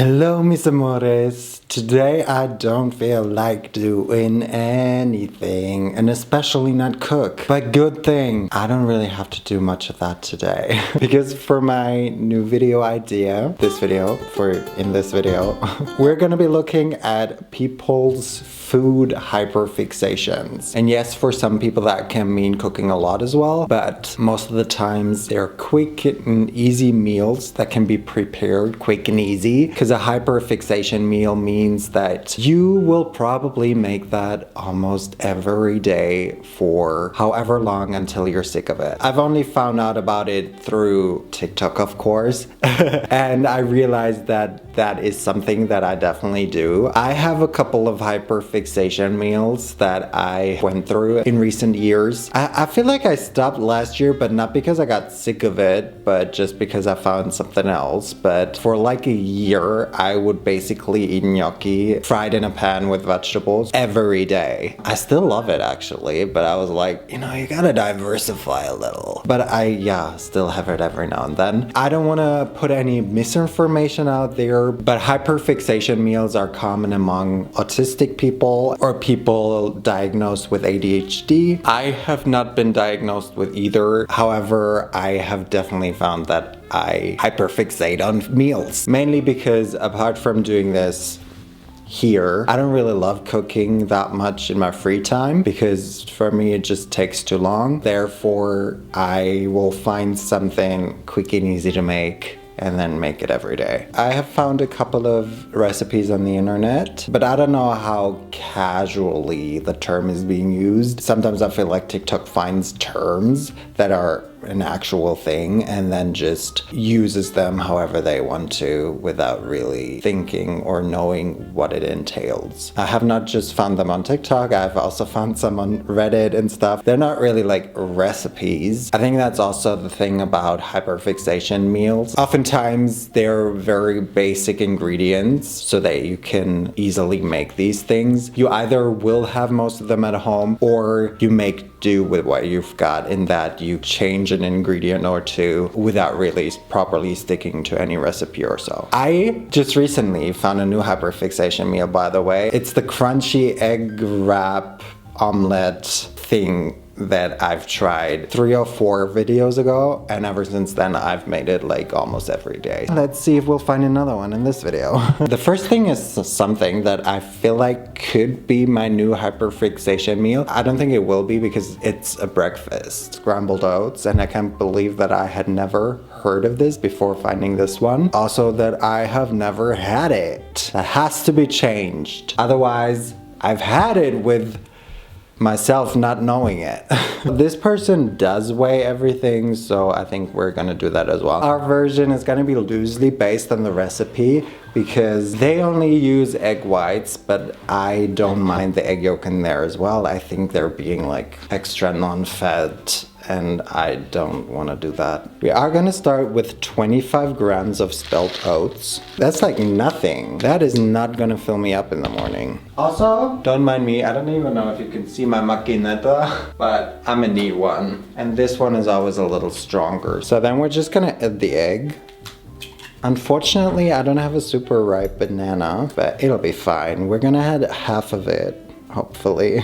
Hello, mis amores. Today I don't feel like doing anything, and especially not cook. But good thing, I don't really have to do much of that today. Because for my new video idea, in this video, we're gonna be looking at people's food hyperfixations. And yes, for some people that can mean cooking a lot as well, but most of the times they're quick and easy meals that can be prepared quick and easy. Because a hyperfixation meal means that you will probably make that almost every day for however long until you're sick of it. I've only found out about it through TikTok, of course. And I realized that that is something that I definitely do. I have a couple of hyperfixation meals that I went through in recent years. I feel like I stopped last year, but not because I got sick of it, but just because I found something else. But for like a year, I would basically eat gnocchi fried in a pan with vegetables every day. I still love it actually, but I was like, you gotta diversify a little. But I still have it every now and then. I don't want to put any misinformation out there, but hyperfixation meals are common among autistic people or people diagnosed with ADHD. I have not been diagnosed with either. However, I have definitely found that I hyperfixate on meals. Mainly because apart from doing this here, I don't really love cooking that much in my free time because for me it just takes too long. Therefore, I will find something quick and easy to make and then make it every day. I have found a couple of recipes on the internet, but I don't know how casually the term is being used. Sometimes I feel like TikTok finds terms that are an actual thing and then just uses them however they want to without really thinking or knowing what it entails. I have not just found them on TikTok, I've also found some on Reddit and stuff. They're not really like recipes. I think that's also the thing about hyperfixation meals. Oftentimes they're very basic ingredients so that you can easily make these things. You either will have most of them at home or you make do with what you've got in that you change an ingredient or two without really properly sticking to any recipe or so. I just recently found a new hyperfixation meal, by the way. It's the crunchy egg wrap omelette thing that I've tried 3 or 4 videos ago, and ever since then I've made it like almost every day. Let's see if we'll find another one in this video. The first thing is something that I feel like could be my new hyperfixation meal. I don't think it will be because it's a breakfast. Scrambled oats, and I can't believe that I had never heard of this before finding this one. Also that I have never had it. That has to be changed. Otherwise, I've had it with myself not knowing it. This person does weigh everything, so I think we're gonna do that as well. Our version is gonna be loosely based on the recipe because they only use egg whites, but I don't mind the egg yolk in there as well. I think they're being like extra non-fat and I don't want to do that. We are gonna start with 25 grams of spelt oats. That's like nothing. That is not gonna fill me up in the morning. Also, don't mind me, I don't even know if you can see my maquineta, but I'm gonna need one. And this one is always a little stronger. So then we're just gonna add the egg. Unfortunately, I don't have a super ripe banana, but it'll be fine. We're gonna add half of it, hopefully.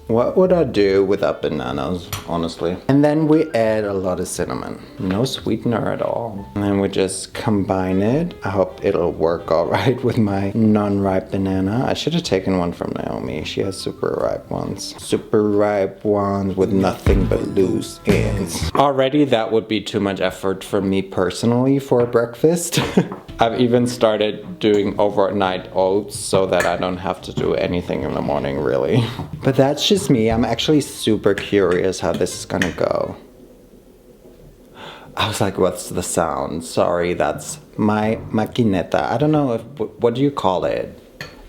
What would I do without bananas, honestly? And then we add a lot of cinnamon. No sweetener at all. And then we just combine it. I hope it'll work all right with my non-ripe banana. I should have taken one from Naomi. She has super ripe ones. Super ripe ones with nothing but loose ends. Already that would be too much effort for me personally for a breakfast. I've even started doing overnight oats so that I don't have to do anything in the morning really. But that's just me. I'm actually super curious how this is gonna go. I was like, what's the sound? Sorry, that's my maquineta. I don't know what do you call it?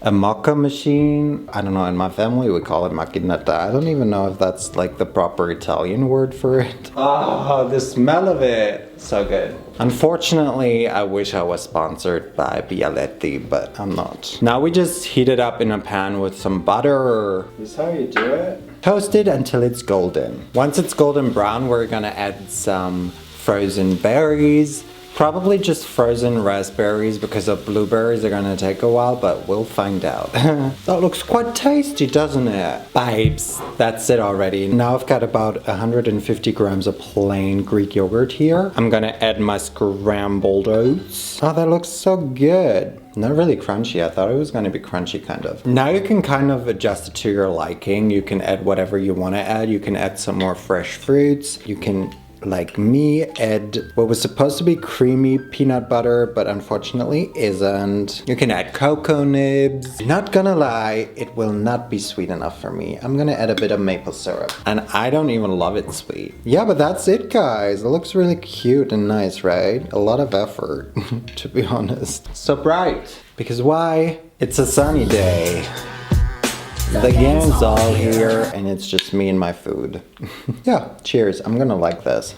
A mocha machine? I don't know, in my family we call it maquineta. I don't even know if that's like the proper Italian word for it. Oh, the smell of it. So good. Unfortunately, I wish I was sponsored by Bialetti, but I'm not. Now we just heat it up in a pan with some butter. Is how you do it? Toast it until it's golden. Once it's golden brown, we're gonna add some frozen berries, Probably just frozen raspberries because the blueberries are gonna take a while, but we'll find out. That looks quite tasty, doesn't it? Babes, that's it already. Now I've got about 150 grams of plain Greek yogurt here. I'm gonna add my scrambled oats. Oh, that looks so good. Not really crunchy. I thought it was going to be crunchy kind of. Now you can kind of adjust it to your liking. You can add whatever you want to add. You can add some more fresh fruits. You can, like me, add what was supposed to be creamy peanut butter, but unfortunately isn't. You can add cocoa nibs. Not gonna lie, it will not be sweet enough for me. I'm gonna add a bit of maple syrup. And I don't even love it sweet. Yeah, but that's it, guys. It looks really cute and nice, right? A lot of effort, to be honest. So bright. Because why? It's a sunny day. The gang's all here, and it's just me and my food. Yeah, cheers. I'm gonna like this.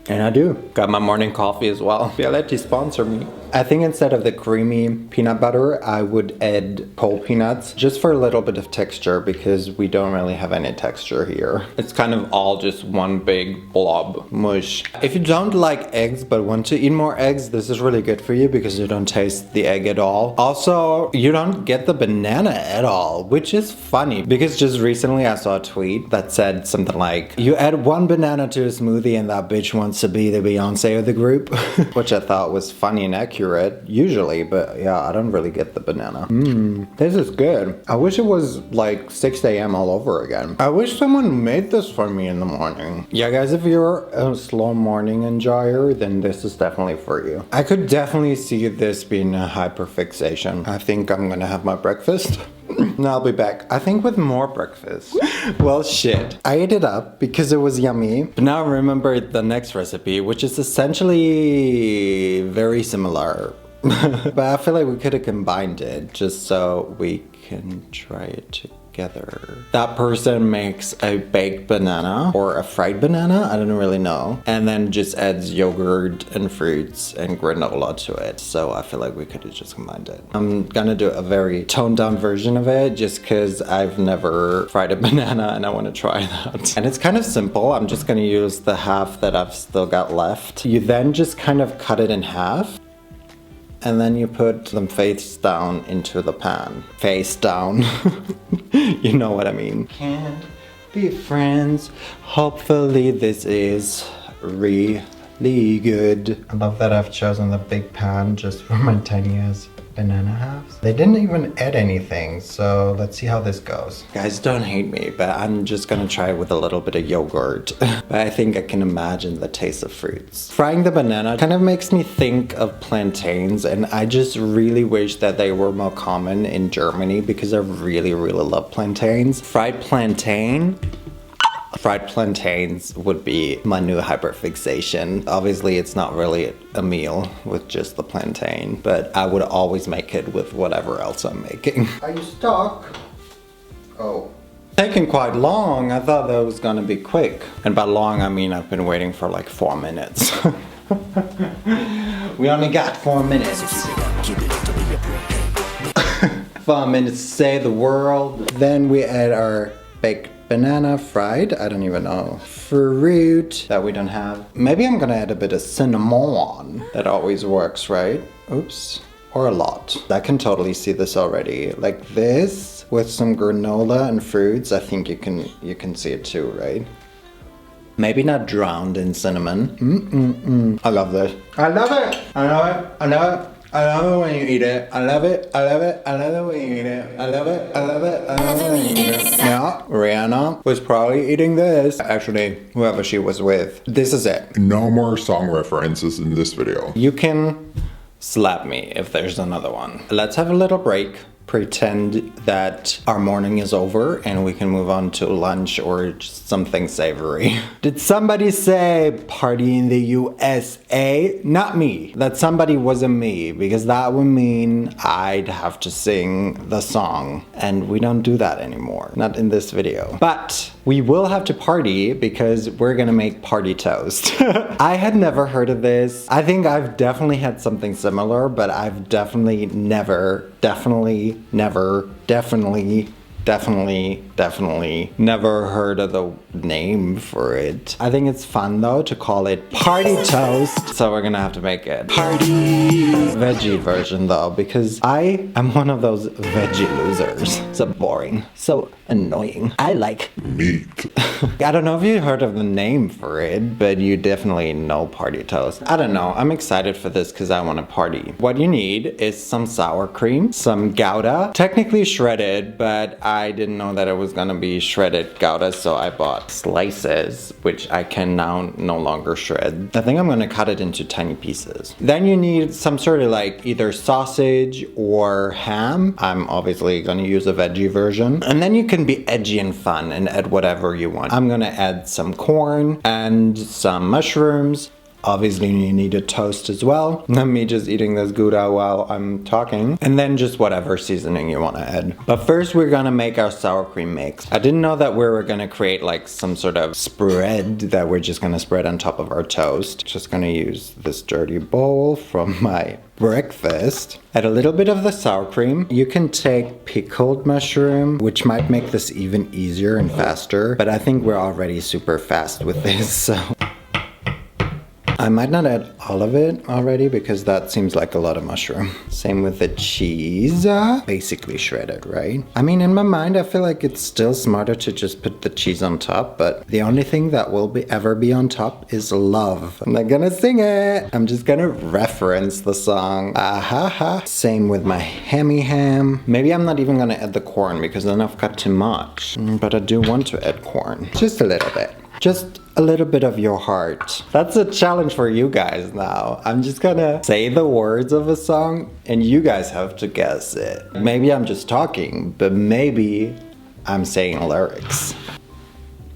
And I do. Got my morning coffee as well. Bialetti, sponsor me. I think instead of the creamy peanut butter, I would add whole peanuts just for a little bit of texture because we don't really have any texture here. It's kind of all just one big blob mush. If you don't like eggs but want to eat more eggs, this is really good for you because you don't taste the egg at all. Also, you don't get the banana at all, which is funny because just recently I saw a tweet that said something like, you add one banana to a smoothie and that bitch wants to be the Beyonce of the group, which I thought was funny and accurate usually, but yeah, I don't really get the banana. This is good. I wish it was like 6 a.m. all over again. I wish someone made this for me in the morning. Yeah, guys, if you're a slow morning enjoyer, then this is definitely for you. I could definitely see this being a hyperfixation. I think I'm gonna have my breakfast. And I'll be back, I think, with more breakfast. Well, shit. I ate it up because it was yummy. But now I remember the next recipe, which is essentially very similar. But I feel like we could have combined it just so we can try it together. That person makes a baked banana or a fried banana, I don't really know, and then just adds yogurt and fruits and granola to it. So I feel like we could have just combined it. I'm gonna do a very toned down version of it just because I've never fried a banana and I want to try that. And it's kind of simple. I'm just gonna use the half that I've still got left. You then just kind of cut it in half. And then you put them face down into the pan. Face down. You know what I mean. Can't be friends. Hopefully this is really good. I love that I've chosen the big pan just for my tiny ass banana halves. They didn't even add anything, so let's see how this goes. Guys, don't hate me, but I'm just gonna try it with a little bit of yogurt. But I think I can imagine the taste of fruits. Frying the banana kind of makes me think of plantains, and I just really wish that they were more common in Germany because I really, really love plantains. Fried plantains would be my new hyperfixation. Obviously, it's not really a meal with just the plantain, but I would always make it with whatever else I'm making. Are you stuck? Oh. Taking quite long. I thought that was gonna be quick. And by long, I mean I've been waiting for like 4 minutes. We only got 4 minutes. 4 minutes to save the world. Then we add our baked banana fried, I don't even know. Fruit that we don't have. Maybe I'm gonna add a bit of cinnamon. That always works, right? Oops. Or a lot. I can totally see this already. Like this with some granola and fruits. I think you can see it too, right? Maybe not drowned in cinnamon. I love this. I love it. I love it. I love it. I love it when you eat it. I love it. I love it. I love it when you eat it. I love it. I love it. I love it when you eat it. Yeah, Rihanna was probably eating this. Actually, whoever she was with. This is it. No more song references in this video. You can slap me if there's another one. Let's have a little break. Pretend that our morning is over and we can move on to lunch or just something savory. Did somebody say party in the USA? Not me. That somebody wasn't me, because that would mean I'd have to sing the song, and we don't do that anymore. Not in this video. But we will have to party because we're gonna make party toast. I had never heard of this. I think I've definitely had something similar, but I've definitely never definitely never heard of the name for it. I think it's fun though to call it party toast. So we're gonna have to make it party veggie version though, because I am one of those veggie losers. So boring, so annoying. I like Meat. I don't know if you heard of the name for it, but you definitely know party toast. I don't know, I'm excited for this because I want to party. What you need is some sour cream, some Gouda, technically shredded, but I didn't know that it was gonna be shredded Gouda, so I bought slices, which I can now no longer shred. I think I'm gonna cut it into tiny pieces. Then you need some sort of like either sausage or ham. I'm obviously gonna use a veggie version. And then you can be edgy and fun and add whatever you want. I'm gonna add some corn and some mushrooms. Obviously you need a toast as well. Not me just eating this Gouda while I'm talking. And then just whatever seasoning you want to add. But first we're gonna make our sour cream mix. I didn't know that we were gonna create like some sort of spread that we're just gonna spread on top of our toast. Just gonna use this dirty bowl from my breakfast. Add a little bit of the sour cream. You can take pickled mushroom, which might make this even easier and faster. But I think we're already super fast with this, so... I might not add all of it already because that seems like a lot of mushroom. Same with the cheese. Basically shredded, right? I mean, in my mind, I feel like it's still smarter to just put the cheese on top, but the only thing that will ever be on top is love. I'm not gonna sing it. I'm just gonna reference the song. Ahaha. Same with my hammy ham. Maybe I'm not even gonna add the corn because then I've got too much. But I do want to add corn. Just a little bit. Just a little bit of your heart. That's a challenge for you guys now. I'm just gonna say the words of a song and you guys have to guess it. Maybe I'm just talking, but maybe I'm saying lyrics.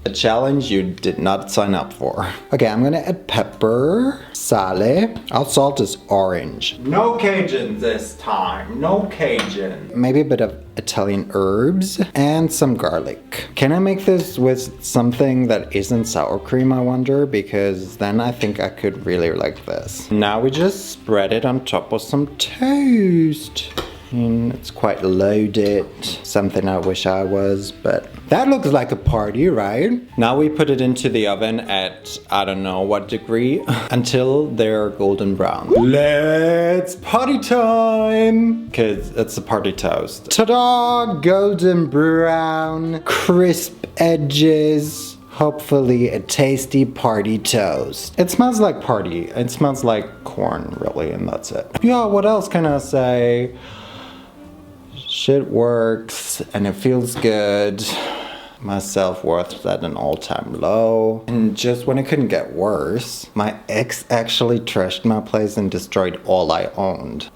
A challenge you did not sign up for. Okay, I'm gonna add pepper, sale. Our salt is orange. No Cajun this time, no Cajun. Maybe a bit of Italian herbs and some garlic. Can I make this with something that isn't sour cream, I wonder? Because then I think I could really like this. Now we just spread it on top of some toast. And it's quite loaded. Something I wish I was, but that looks like a party, right? Now we put it into the oven at, I don't know what degree, until they're golden brown. Let's party time! Cause it's a party toast. Ta-da! Golden brown, crisp edges. Hopefully a tasty party toast. It smells like party. It smells like corn, really, and that's it. Yeah, what else can I say? Shit works and it feels good. My self-worth is at an all-time low. And just when it couldn't get worse, my ex actually trashed my place and destroyed all I owned.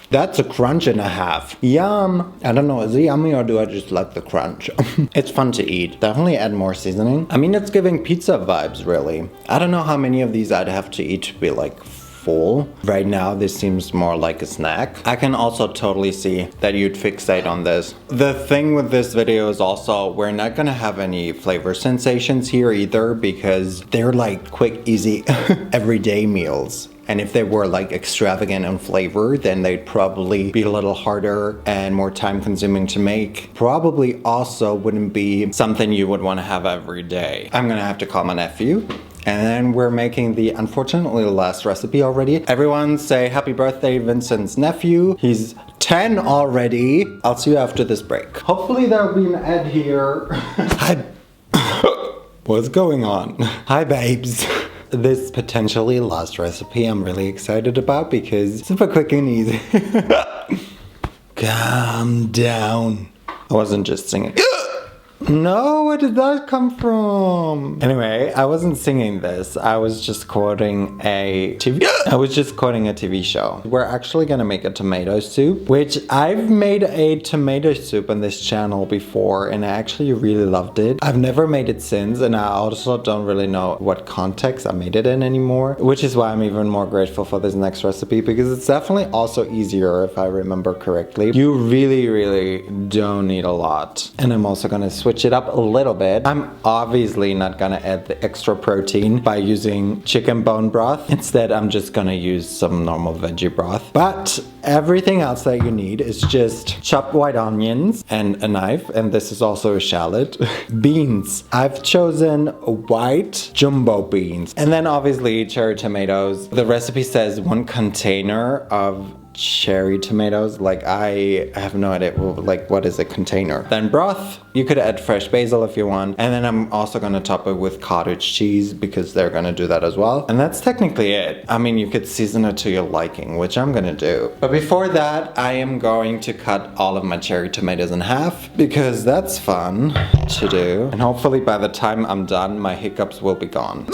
That's a crunch and a half. Yum! I don't know, is it yummy or do I just like the crunch? It's fun to eat. Definitely add more seasoning. I mean, it's giving pizza vibes, really. I don't know how many of these I'd have to eat to be like full. Right now, this seems more like a snack. I can also totally see that you'd fixate on this. The thing with this video is also, we're not gonna have any flavor sensations here either because they're like quick, easy, everyday meals. And if they were like extravagant in flavor, then they'd probably be a little harder and more time consuming to make. Probably also wouldn't be something you would want to have every day. I'm gonna have to call my nephew. And then we're making the, unfortunately, last recipe already. Everyone say happy birthday, Vincent's nephew. He's 10 already. I'll see you after this break. Hopefully there'll be an ad here. Hi. What's going on? Hi, babes. This potentially last recipe I'm really excited about because it's super quick and easy. Calm down. I wasn't just singing. No, where did that come from? Anyway, I wasn't singing this. I was just quoting a TV show. We're actually gonna make a tomato soup, which I've made a tomato soup on this channel before and I actually really loved it. I've never made it since and I also don't really know what context I made it in anymore, which is why I'm even more grateful for this next recipe because it's definitely also easier if I remember correctly. You really don't need a lot. And I'm also gonna switch switch it up a little bit. I'm obviously not gonna add the extra protein by using chicken bone broth. Instead, I'm just gonna use some normal veggie broth. But everything else that you need is just chopped white onions and a knife, and this is also a shallot. Beans. I've chosen white jumbo beans. And then obviously cherry tomatoes. The recipe says 1 container of cherry tomatoes. Like, I have no idea, like, what is a container? Then broth. You could add fresh basil if you want. And then I'm also gonna top it with cottage cheese because they're gonna do that as well. And that's technically it. I mean, you could season it to your liking, which I'm gonna do. But before that, I am going to cut all of my cherry tomatoes in half because that's fun to do. And hopefully by the time I'm done, my hiccups will be gone.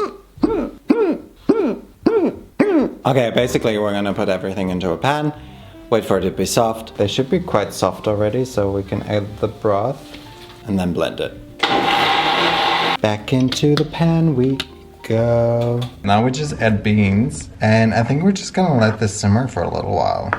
Okay, basically we're gonna put everything into a pan, wait for it to be soft. They should be quite soft already, so we can add the broth and then blend it. Back into the pan we go. Now we just add beans, and I think we're just gonna let this simmer for a little while.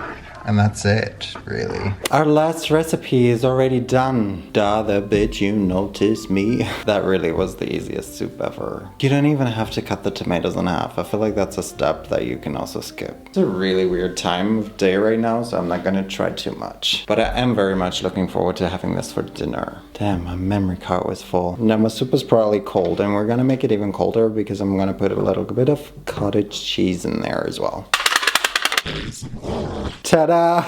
And that's it, really. Our last recipe is already done. Duh, the bitch, you noticed me. That really was the easiest soup ever. You don't even have to cut the tomatoes in half. I feel like that's a step that you can also skip. It's a really weird time of day right now, so I'm not gonna try too much. But I am very much looking forward to having this for dinner. Damn, my memory card was full. Now my soup is probably cold, and we're gonna make it even colder because I'm gonna put a little bit of cottage cheese in there as well. Ta-da!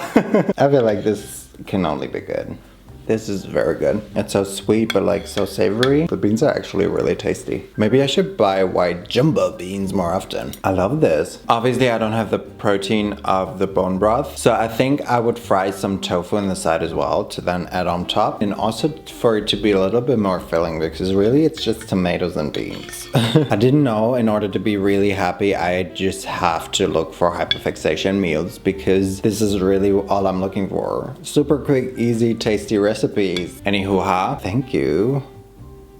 I feel like this can only be good. This is very good. It's so sweet, but like so savory. The beans are actually really tasty. Maybe I should buy white jumbo beans more often. I love this. Obviously, I don't have the protein of the bone broth, so I think I would fry some tofu on the side as well to then add on top. And also for it to be a little bit more filling because really it's just tomatoes and beans. I didn't know in order to be really happy, I just have to look for hyperfixation meals because this is really all I'm looking for. Super quick, easy, tasty recipes. Anywho, thank you,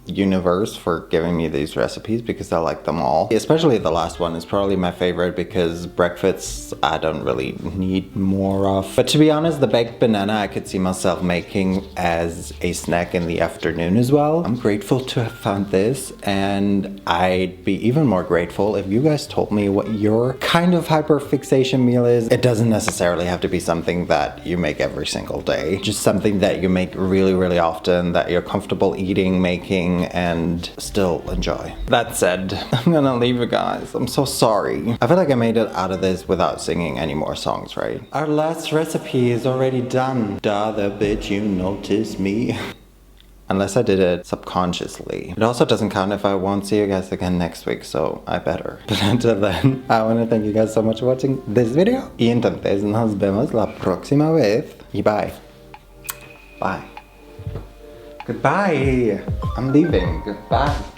universe, for giving me these recipes because I like them all. Especially the last one is probably my favorite because breakfasts I don't really need more of. But to be honest, the baked banana I could see myself making as a snack in the afternoon as well. I'm grateful to have found this, and I'd be even more grateful if you guys told me what your kind of hyperfixation meal is. It doesn't necessarily have to be something that you make every single day. Just something that you make really, really often, that you're comfortable eating, making, and still enjoy. That said, I'm gonna leave you guys. I'm so sorry. I feel like I made it out of this without singing any more songs, right? Our last recipe is already done. Duh, the bitch, you noticed me. Unless I did it subconsciously. It also doesn't count if I won't see you guys again next week, so I better. But until then, I want to thank you guys so much for watching this video. Y entonces nos vemos la próxima vez. Y bye. Bye. Goodbye. I'm leaving. Goodbye.